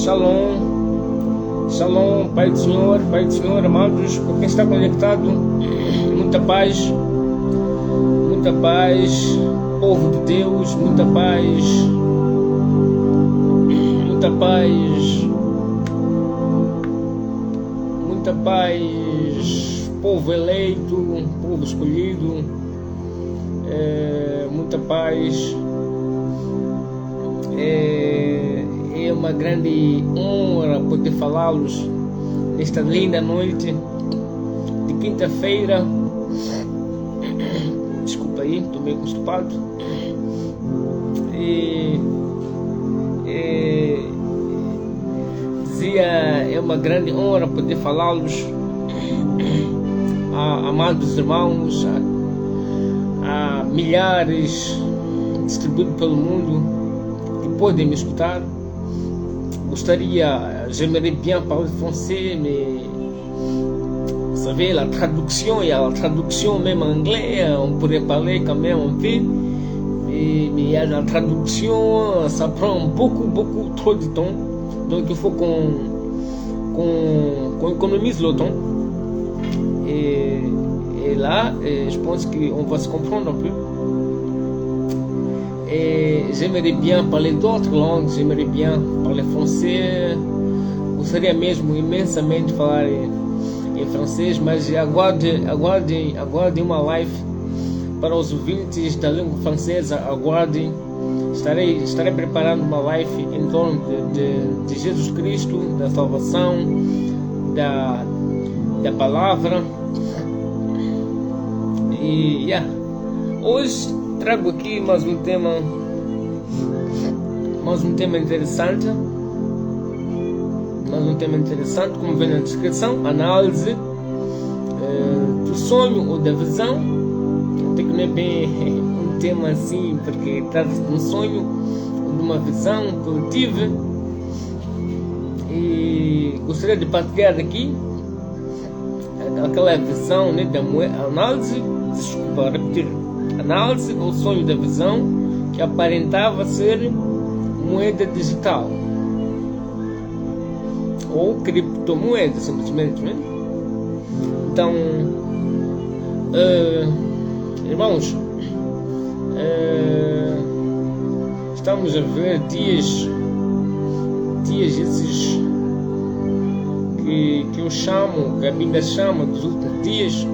Shalom, Shalom, Pai do Senhor, amados, por quem está conectado, muita paz, povo de Deus, muita paz, povo eleito, povo escolhido, muita paz. É uma grande honra poder falá-los nesta linda noite de quinta-feira. Desculpa aí, estou meio constipado. Dizia, é uma grande honra poder falá-los, amados irmãos, a milhares distribuídos pelo mundo que podem me escutar. J'aimerais bien parler français, mais vous savez, la traduction, il y a la traduction même en anglais, on pourrait parler quand même un peu, mais il y a la traduction, ça prend beaucoup trop de temps, donc il faut qu'on économise le temps. Et là, je pense qu'on va se comprendre un peu. Et j'aimerais bien parler d'autres langues, j'aimerais bien parler français, gostaria mesmo imensamente falar em francês, mas aguardem uma live para os ouvintes da língua francesa, aguardem, estarei preparando uma live em torno de Jesus Cristo, da salvação, da palavra. E hoje trago aqui mais um tema interessante, como vem na descrição, análise do sonho ou da visão. Até que não é bem um tema assim, porque trata-se de um sonho ou de uma visão que eu tive, e gostaria de partilhar aqui aquela visão, né, da análise, desculpa, repetir, análise ou sonho da visão que aparentava ser moeda digital ou criptomoeda, simplesmente, né? Então, irmãos, estamos a ver dias esses que eu chamo, que a Bíblia chama dos últimos dias.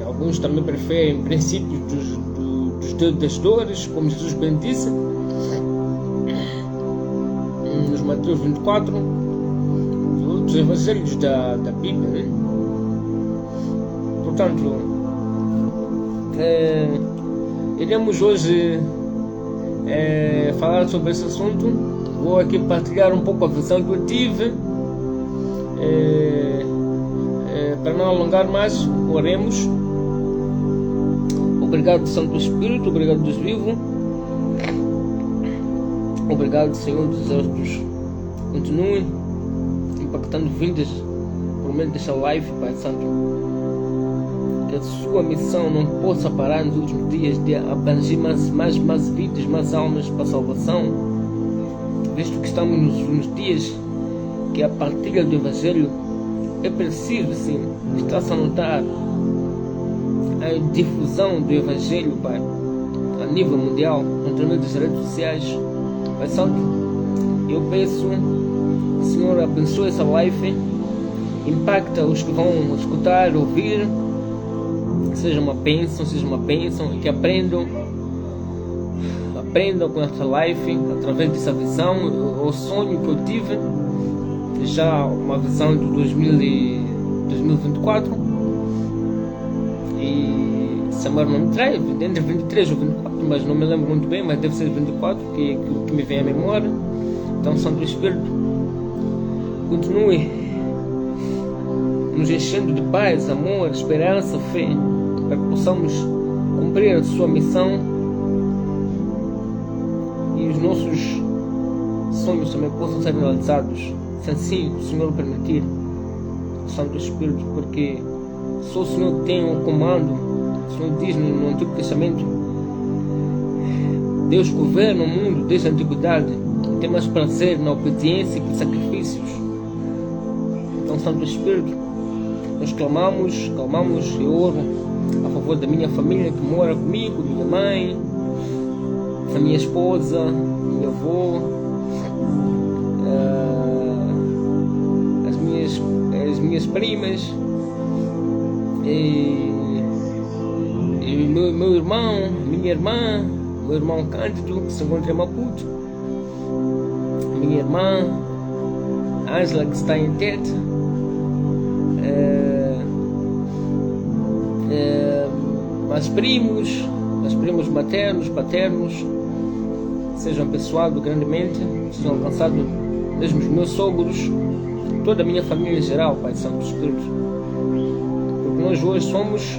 Alguns também preferem princípios dos dedos das dores, como Jesus bem disse nos Mateus 24, nos outros evangelhos da Bíblia, né? Portanto, iremos hoje falar sobre esse assunto. Vou aqui partilhar um pouco a visão que eu tive. Para não alongar mais, oremos. Obrigado, Santo Espírito, obrigado, Deus vivo. Obrigado, Senhor dos Exércitos. Continue impactando vidas por meio desta live, Pai Santo. Que a sua missão não possa parar nos últimos dias de abranger mais vidas, mais almas para a salvação. Visto que estamos nos dias que a partilha do Evangelho é preciso, sim, está-se a notar a difusão do Evangelho, Pai, a nível mundial, através das redes sociais. Pai Santo, eu peço, Senhor, abençoe essa live, impacta os que vão escutar, ouvir, seja uma bênção, e que aprendam com essa live, através dessa visão, o sonho que eu tive, já uma visão de 2024, e semana não me traz, entre 23 ou 24, mas não me lembro muito bem, mas deve ser 24 que me vem à memória. Então, Santo Espírito, continue nos enchendo de paz, amor, esperança, fé, para que possamos cumprir a sua missão e os nossos sonhos também possam ser realizados, se assim o Senhor permitir, Santo Espírito, porque só o Senhor tem o comando. O Senhor diz no Antigo Testamento, Deus governa o mundo desde a antiguidade, tem mais prazer na obediência que sacrifícios. Então, Santo Espírito, nós clamamos, eu oro a favor da minha família que mora comigo, minha mãe, a minha esposa, minha avó, as minhas primas, e meu irmão, minha irmã, meu irmão Cândido, que se encontra em Maputo, minha irmã Ângela, que está em Tete, meus primos maternos, paternos, sejam abençoados grandemente, sejam alcançados mesmo os meus sogros, toda a minha família em geral, Pai Santo Espírito. Porque nós hoje somos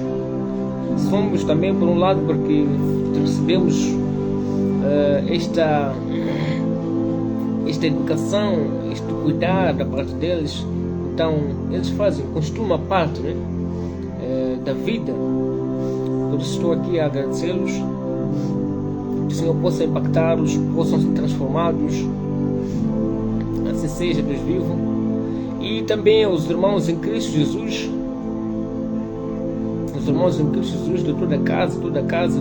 também, por um lado, porque recebemos esta educação, este cuidar da parte deles. Então eles consumem a parte, né, da vida. Por isso estou aqui a agradecê-los, que o Senhor possa impactá-los, possam ser transformados, assim seja, Deus vivo. E também aos irmãos em Cristo Jesus, os irmãos em Cristo Jesus de toda a casa,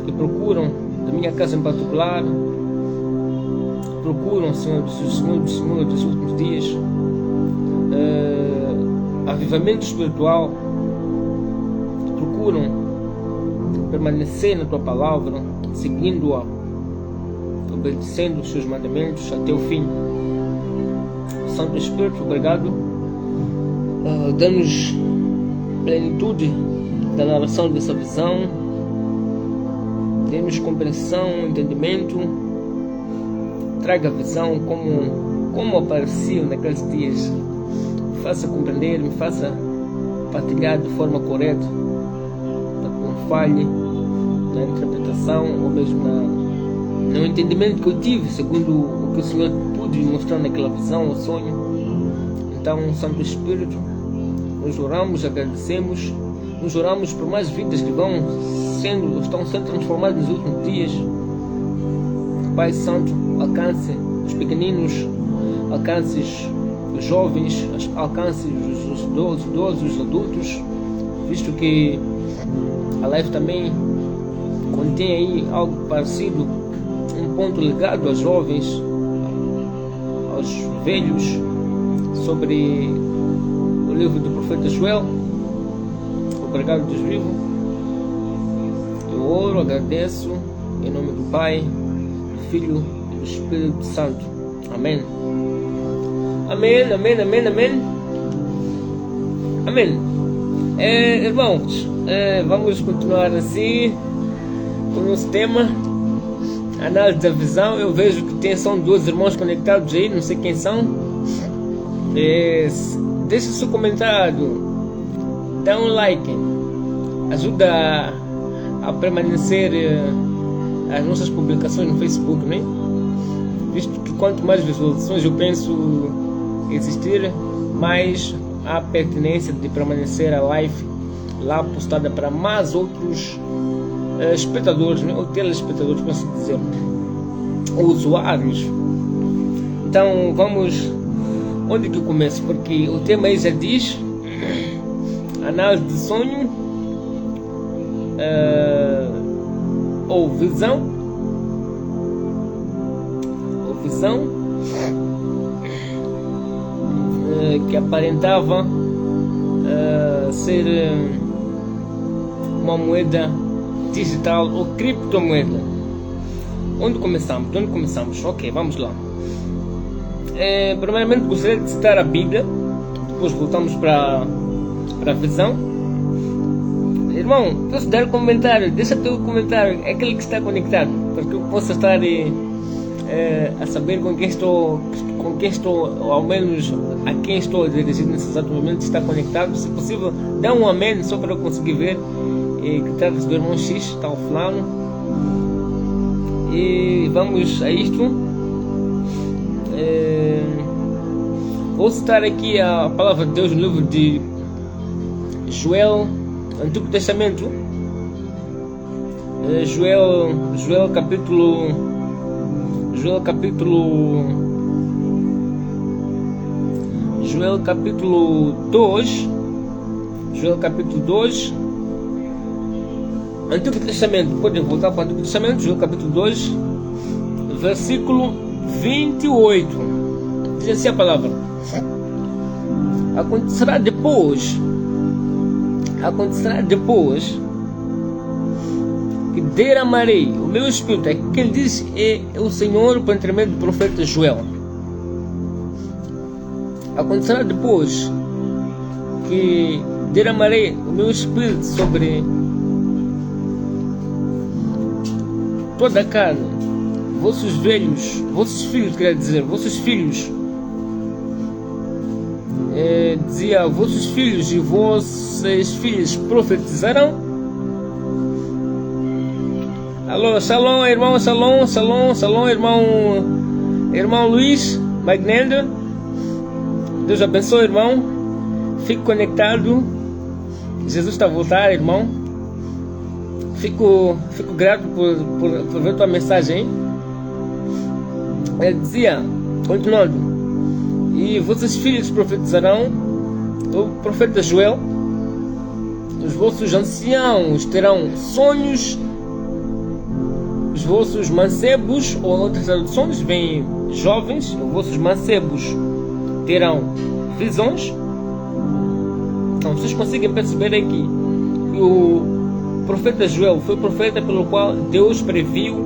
que procuram, da minha casa em particular, procuram, Senhor dos últimos dias, avivamento espiritual, procuram permanecer na Tua Palavra, seguindo-a, obedecendo os Seus mandamentos até o fim. Santo Espírito, obrigado, dá-nos plenitude da narração dessa visão, dê-nos compreensão, entendimento, traga a visão como apareceu naqueles dias, me faça compreender, me faça partilhar de forma correta, para que não falhe na interpretação ou mesmo no entendimento que eu tive, segundo o que o Senhor pôde mostrar naquela visão ou sonho. Então, Santo Espírito, nós oramos, agradecemos, nos oramos por mais vidas que estão sendo transformadas nos últimos dias. Pai Santo, alcance os pequeninos, alcance os jovens, alcance os idosos, os adultos, visto que a live também contém aí algo parecido, um ponto ligado aos jovens, aos velhos, sobre o livro do profeta Joel. Obrigado, Deus vivo. Eu oro, agradeço, em nome do Pai, do Filho e do Espírito Santo. Amém. Amém, amém, amém, amém. Amém. Irmãos, vamos continuar assim com o nosso tema, análise da visão. Eu vejo que são dois irmãos conectados aí, não sei quem são. Deixe seu comentário, dá um like, ajuda a permanecer as nossas publicações no Facebook, né? Visto que quanto mais visualizações eu penso existir, mais há pertinência de permanecer a live lá postada para mais outros espectadores, né? Ou telespectadores, posso dizer, ou usuários. Então vamos, onde que eu começo? Porque o tema aí já diz análise de sonho ou visão, que aparentava ser uma moeda digital ou criptomoeda. Onde começamos? Ok, vamos lá. Primeiramente gostaria de citar a Bíblia, depois voltamos para a visão. Irmão, posso dar um comentário? Deixa teu comentário, é aquele que está conectado, para que eu possa estar a saber com quem estou, ou ao menos a quem estou dirigindo nesse exato momento está conectado. Se possível, dá um amém só para eu conseguir ver que trata-se do irmão X, está ao fulano. E vamos a isto. Vou citar aqui a palavra de Deus no livro de Joel, Antigo Testamento, Joel capítulo Joel capítulo 2. Joel capítulo 2. Antigo Testamento, podem voltar para o Antigo Testamento, Joel capítulo 2, versículo 28. Diz assim a palavra: Acontecerá depois que derramarei o meu espírito. É que ele diz é o Senhor por intermédio do profeta Joel. Acontecerá depois que derramarei o meu espírito sobre toda a carne. Vossos filhos, quer dizer, vossos filhos, dizia, vossos filhos e vossas filhas profetizarão. Alô, shalom, irmão, shalom, irmão Luiz Magnendo. Deus abençoe, irmão. Fique conectado. Jesus está a voltar, irmão. Fico grato por ver tua mensagem. Ele dizia, continuando: e vossos filhos profetizarão. O profeta Joel. Os vossos anciãos terão sonhos. Os vossos mancebos, ou outras traduções, vêm jovens. Os vossos mancebos terão visões. Então vocês conseguem perceber aqui que o profeta Joel foi o profeta pelo qual Deus previu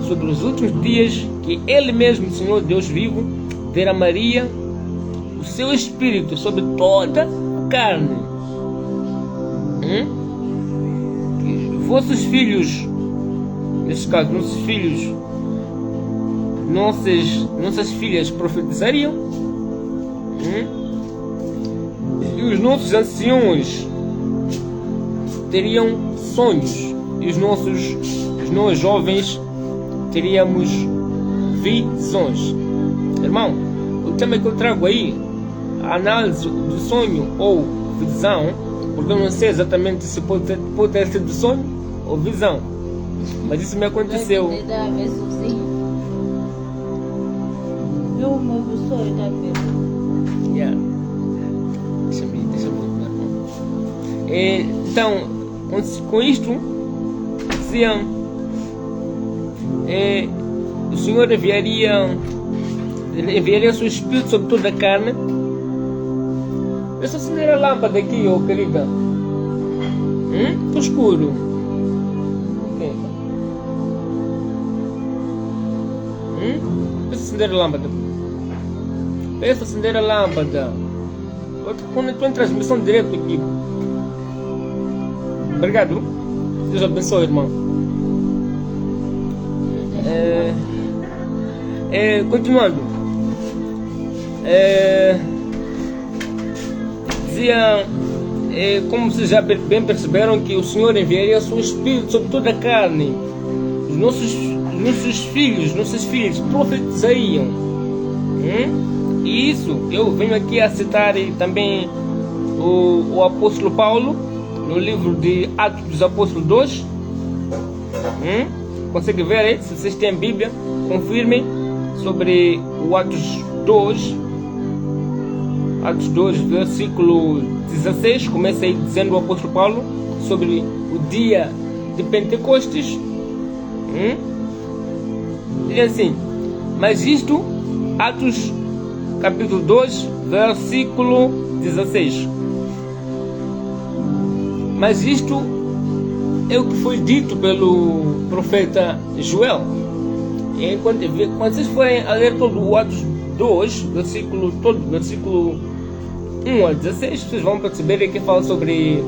sobre os últimos dias que ele mesmo, o Senhor Deus vivo, derramaria o seu espírito sobre toda a carne. Que vossos filhos, neste caso nossos filhos, nossas filhas profetizariam. E os nossos anciões teriam sonhos. E os nós jovens teríamos visões. Irmão, o tema que eu trago aí, a análise do sonho ou visão, porque eu não sei exatamente se pode ter sido sonho ou visão, mas isso me aconteceu. Yeah. Então, com isto, diziam, o Senhor enviaria seu espírito sobre toda a carne. Eu só acender a lâmpada aqui, querida. Estou escuro. Okay. Acender a lâmpada. Peço acender a lâmpada. Quando estou em transmissão direto aqui. Obrigado. Deus abençoe, irmão. Continuando. Dizia, como vocês já bem perceberam, que o Senhor enviaria o seu Espírito sobre toda a carne. Os nossos filhos, nossas filhas profetizariam. E isso eu venho aqui a citar também o apóstolo Paulo no livro de Atos dos Apóstolos 2. Consegue ver aí? Se vocês têm a Bíblia, confirmem sobre o Atos 2. Atos 2, versículo 16. Começa aí dizendo o apóstolo Paulo sobre o dia de Pentecostes. Diz assim: mas isto, Atos capítulo 2, versículo 16. Mas isto é o que foi dito pelo profeta Joel. E quando vocês forem a ler todo o Atos 2, versículo 1 a 16, vocês vão perceber que fala sobre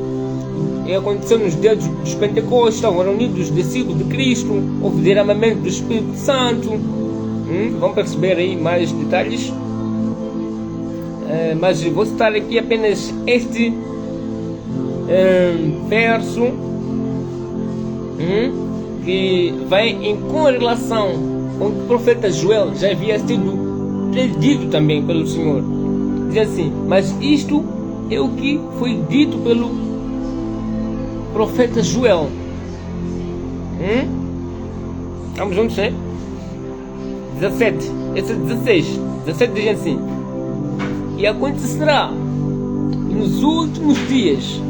aconteceu nos dias dos Pentecostes, estavam reunidos os discípulos de Cristo, houve derramamento do Espírito Santo. Vão perceber aí mais detalhes. Mas vou citar aqui apenas este verso que vai em correlação com o profeta Joel já havia sido predito também pelo Senhor. Diz assim: mas isto é o que foi dito pelo profeta Joel. Estamos juntos, né? 17. Esse é 16. 17 diz assim: e acontecerá nos últimos dias,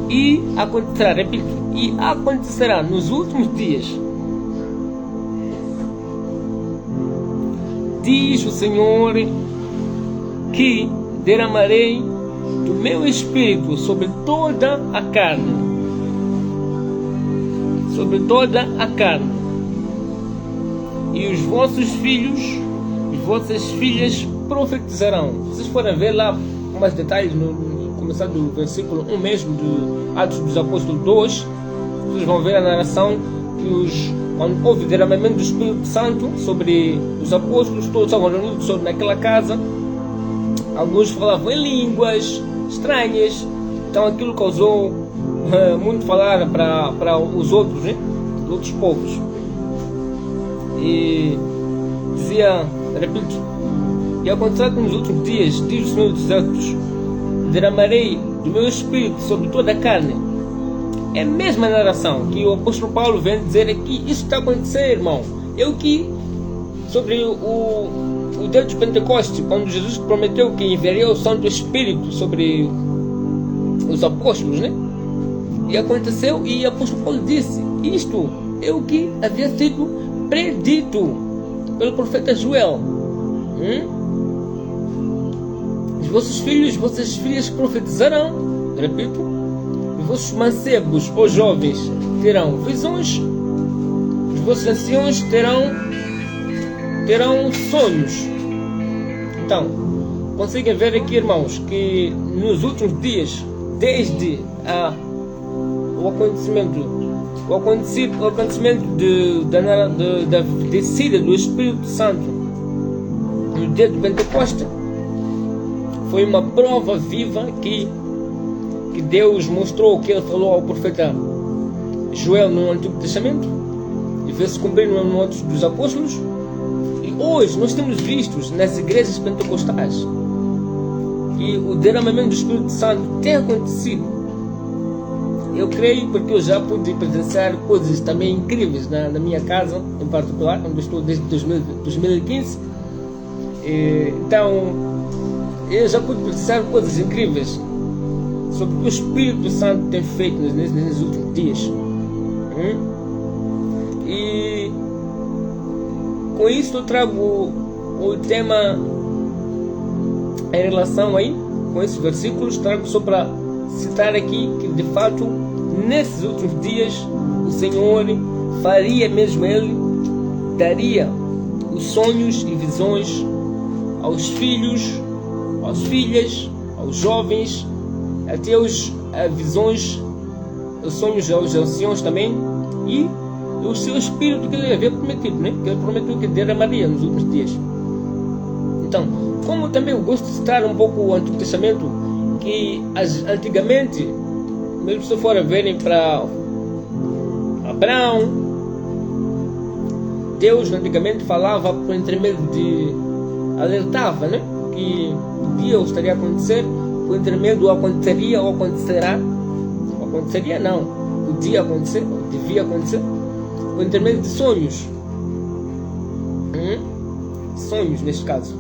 e acontecerá, repito, e acontecerá nos últimos dias, diz o Senhor, que derramarei do meu espírito sobre toda a carne, sobre toda a carne, e os vossos filhos e vossas filhas profetizarão. Se vocês forem ver lá mais detalhes no começar do versículo 1 mesmo de Atos dos Apóstolos 2, vocês vão ver a narração que quando houve derramamento do Espírito Santo sobre os apóstolos, todos estavam reunidos naquela casa. Alguns falavam em línguas estranhas, então aquilo causou muito falar para os outros, né? Os outros povos. E dizia, repito, e acontecerá que nos últimos dias, diz o Senhor dos Exércitos, derramarei do meu espírito sobre toda a carne. É a mesma narração que o apóstolo Paulo vem dizer aqui. Isso está a acontecer, irmão. Eu que, sobre o dia de Pentecostes, quando Jesus prometeu que enviaria o Santo Espírito sobre os apóstolos, né? E aconteceu, e o apóstolo Paulo disse, isto é o que havia sido predito pelo profeta Joel. Os vossos filhos e vossas filhas profetizarão, repito, os vossos mancebos ou jovens terão visões, os vossos anciãos terão sonhos. Então, conseguem ver aqui, irmãos, que nos últimos dias, desde o acontecimento da descida do Espírito Santo no dia de Pentecostes, foi uma prova viva que Deus mostrou o que ele falou ao profeta Joel no Antigo Testamento, e veio-se cumprir no Atos dos Apóstolos. E hoje nós temos visto nas igrejas pentecostais que o derramamento do Espírito Santo tem acontecido. Eu creio porque eu já pude presenciar coisas também incríveis na minha casa, em particular, onde eu estou desde 2015. Então, eu já pude presenciar coisas incríveis sobre o que o Espírito Santo tem feito nesses últimos dias. E com isso eu trago o tema em relação aí, com esses versículos, trago só para citar aqui que de fato nesses últimos dias o Senhor faria mesmo, Ele daria os sonhos e visões aos filhos, às filhas, aos jovens, até os visões, os sonhos aos anciãos também, e o seu Espírito que Ele havia prometido, né? Que Ele prometeu que derramaria nos últimos dias. Então, como também eu gosto de citar um pouco o Antigo Testamento, que antigamente, mesmo se for a verem para Abraão, Deus antigamente falava por intermédio de, alertava, né? Que o dia estaria a acontecer, por intermédio do aconteceria ou acontecerá, não, o dia acontecer, devia acontecer, por intermédio de sonhos, sonhos neste caso.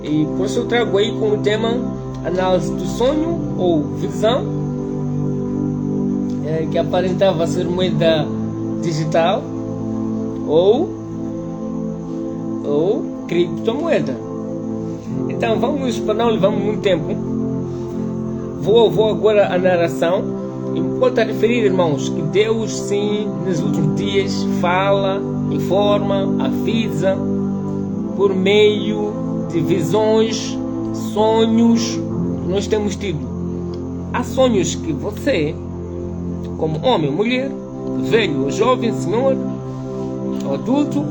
E por isso eu trago aí como tema análise do sonho ou visão, que aparentava ser moeda digital ou criptomoeda. Então vamos, para não levarmos muito tempo, vou agora à narração. E pode referir, irmãos, que Deus sim nos últimos dias fala, informa, avisa por meio de visões, sonhos que nós temos tido. Há sonhos que você, como homem, mulher, velho, jovem, senhor, adulto,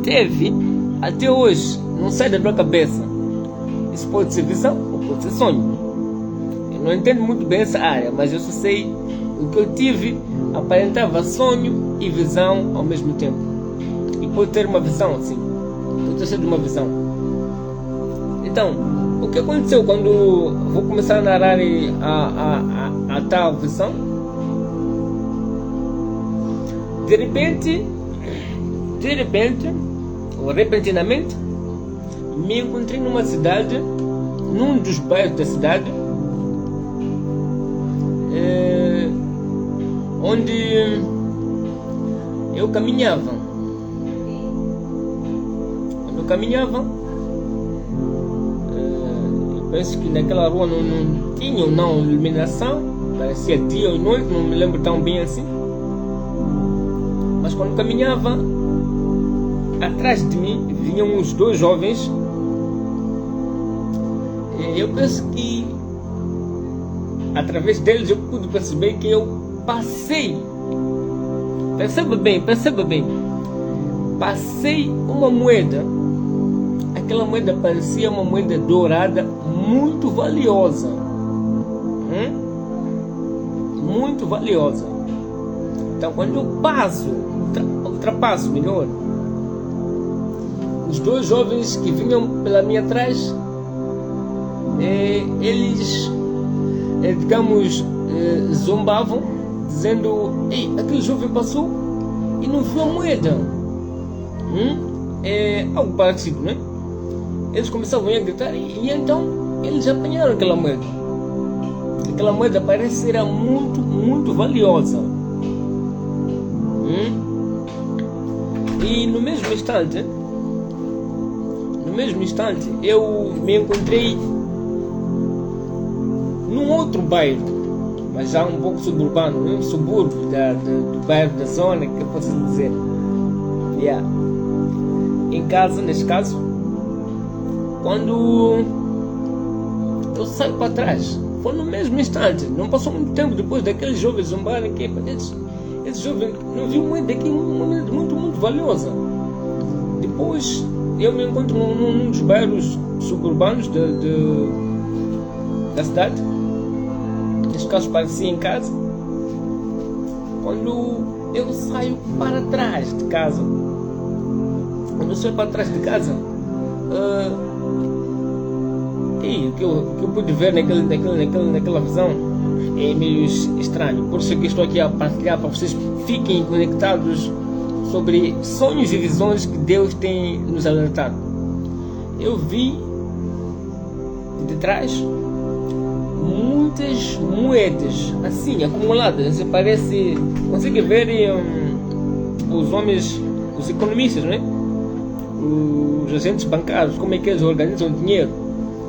teve até hoje, não sai da tua cabeça. Isso pode ser visão ou pode ser sonho. Eu não entendo muito bem essa área, mas eu só sei o que eu tive aparentava sonho e visão ao mesmo tempo. E pode ter uma visão assim, pode ser de uma visão. Então, o que aconteceu quando vou começar a narrar a tal visão? De repente, de repente, ou repentinamente, me encontrei numa cidade, num dos bairros da cidade, onde eu caminhava. Quando eu caminhava, eu penso que naquela rua não tinha iluminação, parecia dia ou noite, não me lembro tão bem assim. Mas quando caminhava, atrás de mim vinham uns dois jovens. Eu penso que através deles eu pude perceber que eu passei. Perceba bem. Passei uma moeda. Aquela moeda parecia uma moeda dourada muito valiosa. Muito valiosa. Então quando eu ultrapasso melhor, os dois jovens que vinham pela minha trás, eles, digamos, zombavam, dizendo: ei, aquele jovem passou e não viu a moeda. É algo parecido, né? Eles começavam a gritar e então eles apanharam aquela moeda. Aquela moeda parece ser muito, muito valiosa. E no mesmo instante, eu me encontrei num outro bairro, mas já um pouco suburbano, um subúrbio do bairro da zona, que eu posso dizer. Em casa, neste caso, quando eu saio para trás, foi no mesmo instante, não passou muito tempo depois daqueles jovens zombarem, que esse jovem não viu moeda aqui, uma moeda muito, muito valiosa. Depois eu me encontro num dos bairros suburbanos da cidade. Neste caso parecia em casa. Quando eu saio para trás de casa, o que eu pude ver naquela visão é meio estranho. Por isso que estou aqui a partilhar, para vocês fiquem conectados sobre sonhos e visões que Deus tem nos alertado. Eu vi de trás muitas moedas assim acumuladas. Você consegue ver os homens, os economistas, né? Os agentes bancários, como é que eles organizam o dinheiro.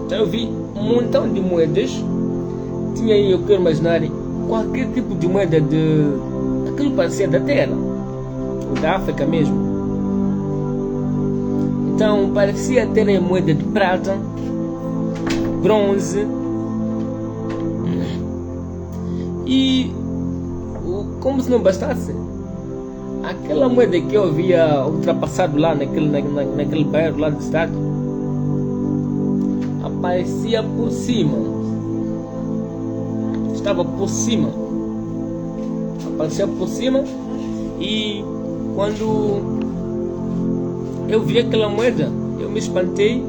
Então eu vi um montão de moedas. Tinha aí, eu quero imaginar, qualquer tipo de moeda aquilo parecia da terra, ou da África mesmo. Então parecia ter moeda de prata, bronze. E como se não bastasse, aquela moeda que eu havia ultrapassado lá naquele bairro lá da cidade, aparecia por cima. Estava por cima. Aparecia por cima. E quando eu vi aquela moeda, eu me espantei